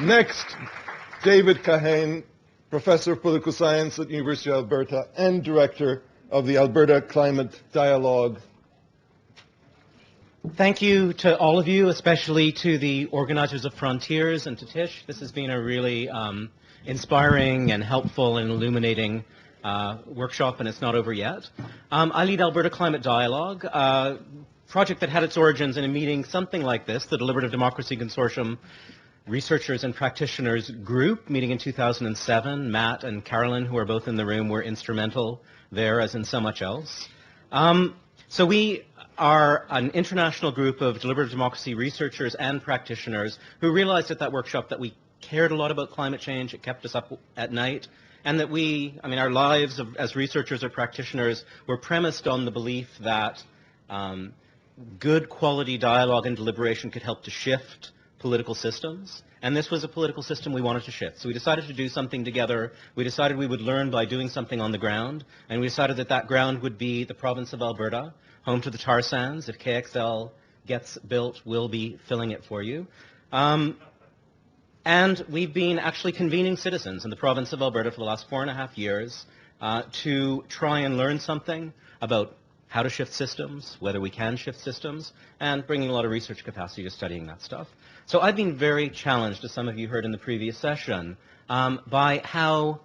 Next, David Kahane, Professor of Political Science at the University of Alberta and Director of the Alberta Climate Dialogue. Thank you to all of you, especially to the organizers of Frontiers and to Tisch. This has been a really inspiring and helpful and illuminating workshop, and it's not over yet. I lead Alberta Climate Dialogue, a project that had its origins in a meeting something like this, the Deliberative Democracy Consortium Researchers and Practitioners Group, meeting in 2007. Matt and Carolyn, who are both in the room, were instrumental there, as in so much else. So we are an international group of deliberative democracy researchers and practitioners who realized at that workshop that we cared a lot about climate change. It kept us up at night. And that our lives as researchers or practitioners were premised on the belief that good quality dialogue and deliberation could help to shift political systems. And this was a political system we wanted to shift. So we decided to do something together. We decided we would learn by doing something on the ground. And we decided that that ground would be the province of Alberta, home to the tar sands. If KXL gets built, we'll be filling it for you. And we've been actually convening citizens in the province of Alberta for the last 4.5 years to try and learn something about how to shift systems, whether we can shift systems, and bringing a lot of research capacity to studying that stuff. So I've been very challenged, as some of you heard in the previous session, by how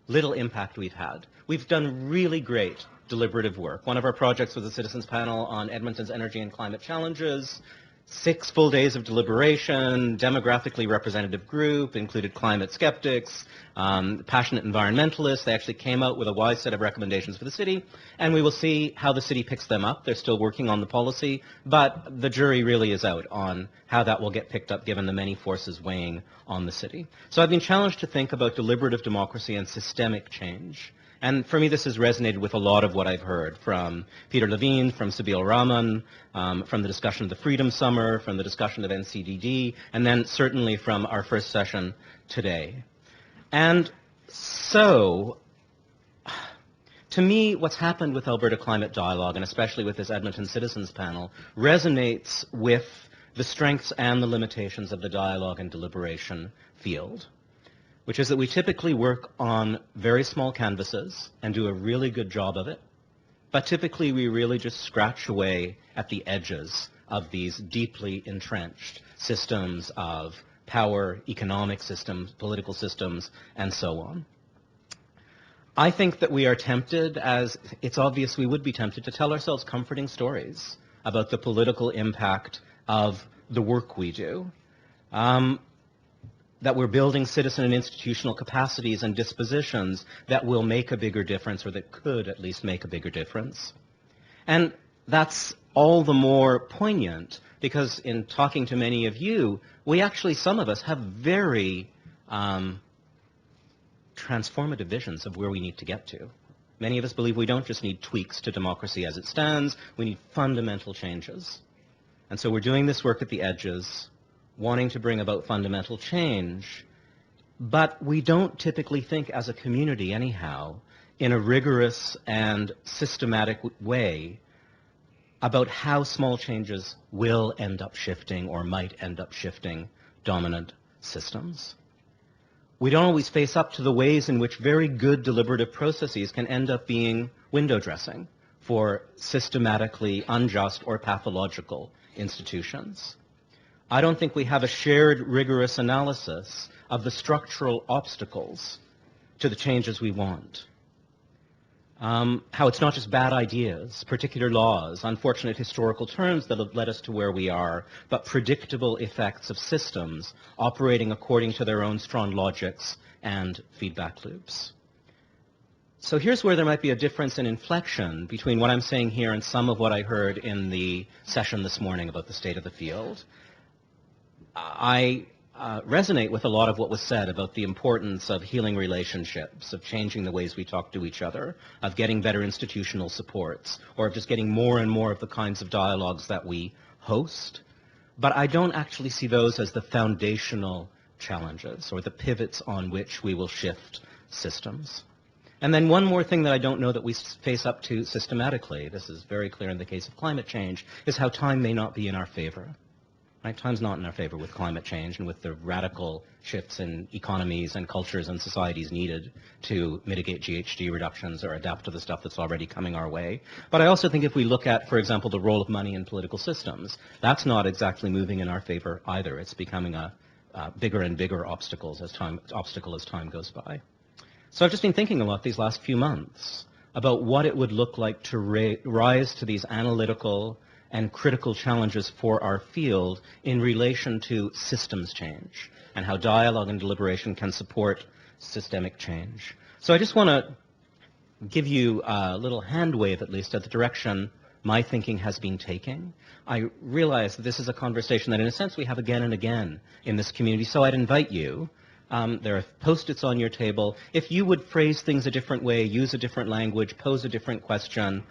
little impact we've had. We've done really great deliberative work. One of our projects was a citizens panel on Edmonton's energy and climate challenges. 6 full days of deliberation, demographically representative group, included climate skeptics, passionate environmentalists. They actually came out with a wise set of recommendations for the city, and we will see how the city picks them up. They're still working on the policy, but the jury really is out on how that will get picked up given the many forces weighing on the city. So I've been challenged to think about deliberative democracy and systemic change. And for me, this has resonated with a lot of what I've heard from Peter Levine, from Sabeel Rahman, from the discussion of the Freedom Summer, from the discussion of NCDD, and then certainly from our first session today. And so, to me, what's happened with Alberta Climate Dialogue, and especially with this Edmonton Citizens Panel, resonates with the strengths and the limitations of the dialogue and deliberation field, which is that we typically work on very small canvases and do a really good job of it. But typically we really just scratch away at the edges of these deeply entrenched systems of power, economic systems, political systems, and so on. I think that we are tempted, as it's obvious we would be tempted, to tell ourselves comforting stories about the political impact of the work we do. That we're building citizen and institutional capacities and dispositions that will make a bigger difference, or that could at least make a bigger difference. And that's all the more poignant because in talking to many of you, we actually, some of us, have very transformative visions of where we need to get to. Many of us believe we don't just need tweaks to democracy as it stands, we need fundamental changes. And so we're doing this work at the edges, wanting to bring about fundamental change, but we don't typically think as a community anyhow in a rigorous and systematic way about how small changes will end up shifting or might end up shifting dominant systems. We don't always face up to the ways in which very good deliberative processes can end up being window dressing for systematically unjust or pathological institutions. I don't think we have a shared rigorous analysis of the structural obstacles to the changes we want. How it's not just bad ideas, particular laws, unfortunate historical turns that have led us to where we are, but predictable effects of systems operating according to their own strong logics and feedback loops. So here's where there might be a difference in inflection between what I'm saying here and some of what I heard in the session this morning about the state of the field. I resonate with a lot of what was said about the importance of healing relationships, of changing the ways we talk to each other, of getting better institutional supports, or of just getting more and more of the kinds of dialogues that we host. But I don't actually see those as the foundational challenges or the pivots on which we will shift systems. And then one more thing that I don't know that we face up to systematically, this is very clear in the case of climate change, is how time may not be in our favor. Right? Time's not in our favor with climate change and with the radical shifts in economies and cultures and societies needed to mitigate GHG reductions or adapt to the stuff that's already coming our way. But I also think if we look at, for example, the role of money in political systems, that's not exactly moving in our favor either. It's becoming a bigger and bigger obstacle as time goes by. So I've just been thinking a lot these last few months about what it would look like to rise to these analytical and critical challenges for our field in relation to systems change and how dialogue and deliberation can support systemic change. So I just want to give you a little hand wave, at least, at the direction my thinking has been taking. I realize that this is a conversation that, in a sense, we have again and again in this community, so I'd invite you. There are post-its on your table. If you would phrase things a different way, use a different language, pose a different question,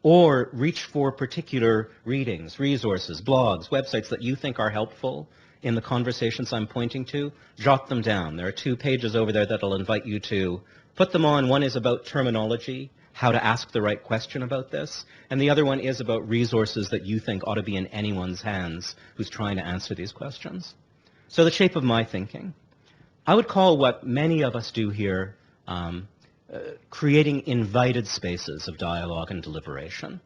or reach for particular readings, resources, blogs, websites that you think are helpful in the conversations I'm pointing to, jot them down. There are 2 pages over there that I'll invite you to put them on. One is about terminology, how to ask the right question about this, and the other one is about resources that you think ought to be in anyone's hands who's trying to answer these questions. So the shape of my thinking. I would call what many of us do here creating invited spaces of dialogue and deliberation.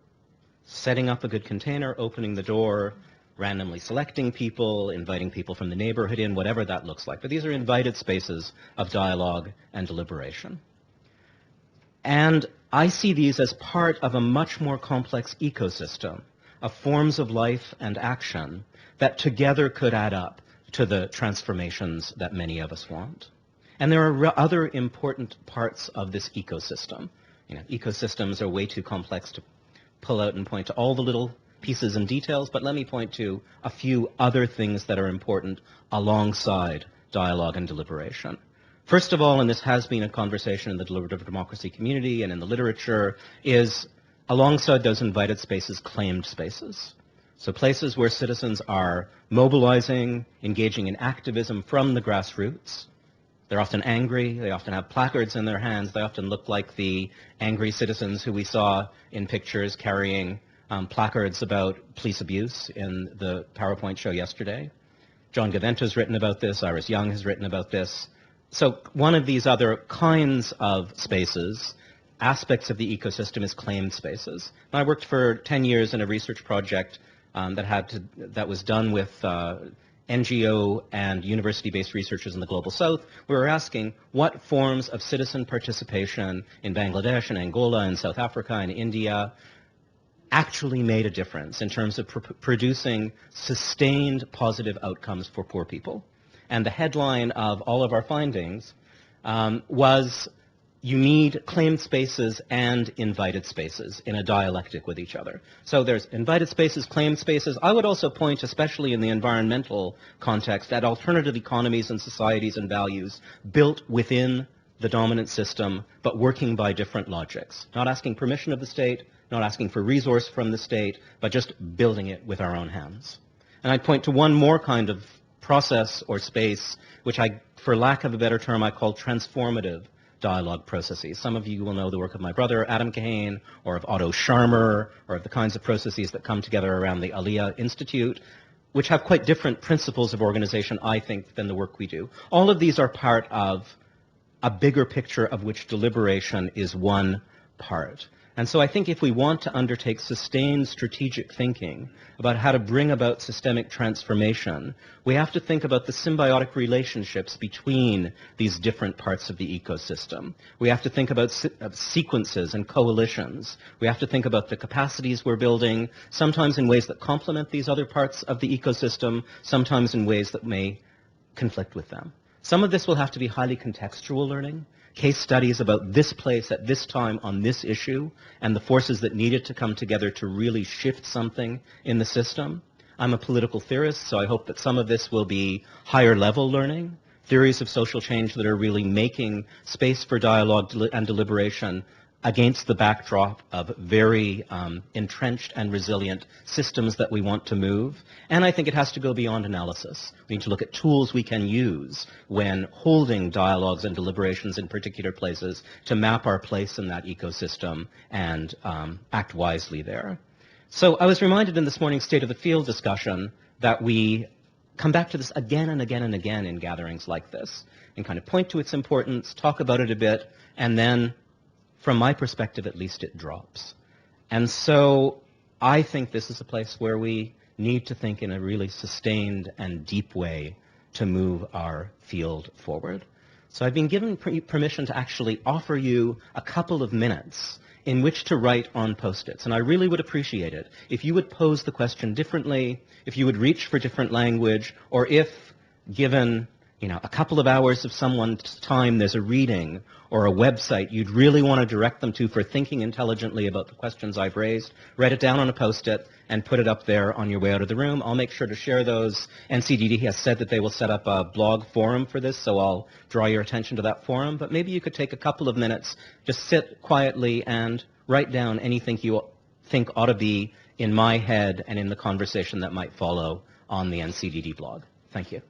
Setting up a good container, opening the door, randomly selecting people, inviting people from the neighborhood in, whatever that looks like. But these are invited spaces of dialogue and deliberation. And I see these as part of a much more complex ecosystem of forms of life and action that together could add up to the transformations that many of us want. And there are other important parts of this ecosystem. Ecosystems are way too complex to pull out and point to all the little pieces and details, but let me point to a few other things that are important alongside dialogue and deliberation. First of all, and this has been a conversation in the deliberative democracy community and in the literature, is alongside those invited spaces, claimed spaces. So places where citizens are mobilizing, engaging in activism from the grassroots. They're often angry, they often have placards in their hands, they often look like the angry citizens who we saw in pictures carrying placards about police abuse in the PowerPoint show yesterday. John Gaventa's written about this, Iris Young has written about this. So one of these other kinds of spaces, aspects of the ecosystem, is claimed spaces. I worked for 10 years in a research project that was done with NGO and university-based researchers in the Global South. We were asking what forms of citizen participation in Bangladesh and Angola and South Africa and India actually made a difference in terms of producing sustained positive outcomes for poor people. And the headline of all of our findings was, you need claimed spaces and invited spaces in a dialectic with each other. So there's invited spaces, claimed spaces. I would also point, especially in the environmental context, at alternative economies and societies and values built within the dominant system, but working by different logics. Not asking permission of the state, not asking for resource from the state, but just building it with our own hands. And I'd point to one more kind of process or space, which I, for lack of a better term, I call transformative dialogue processes. Some of you will know the work of my brother, Adam Kahane, or of Otto Scharmer, or of the kinds of processes that come together around the Aliyah Institute, which have quite different principles of organization, I think, than the work we do. All of these are part of a bigger picture of which deliberation is one part. And so I think if we want to undertake sustained strategic thinking about how to bring about systemic transformation, we have to think about the symbiotic relationships between these different parts of the ecosystem. We have to think about sequences and coalitions. We have to think about the capacities we're building, sometimes in ways that complement these other parts of the ecosystem, sometimes in ways that may conflict with them. Some of this will have to be highly contextual learning. Case studies about this place at this time on this issue and the forces that needed to come together to really shift something in the system. I'm a political theorist, so I hope that some of this will be higher level learning, theories of social change that are really making space for dialogue and deliberation against the backdrop of very entrenched and resilient systems that we want to move. And I think it has to go beyond analysis. We need to look at tools we can use when holding dialogues and deliberations in particular places to map our place in that ecosystem and act wisely there. So I was reminded in this morning's State of the Field discussion that we come back to this again and again and again in gatherings like this and kind of point to its importance, talk about it a bit, and then, from my perspective at least, it drops. And so I think this is a place where we need to think in a really sustained and deep way to move our field forward. So I've been given permission to actually offer you a couple of minutes in which to write on Post-its. And I really would appreciate it if you would pose the question differently, if you would reach for different language, or if, given a couple of hours of someone's time, there's a reading or a website you'd really want to direct them to for thinking intelligently about the questions I've raised, write it down on a Post-it and put it up there on your way out of the room. I'll make sure to share those. NCDD has said that they will set up a blog forum for this, so I'll draw your attention to that forum. But maybe you could take a couple of minutes, just sit quietly and write down anything you think ought to be in my head and in the conversation that might follow on the NCDD blog. Thank you.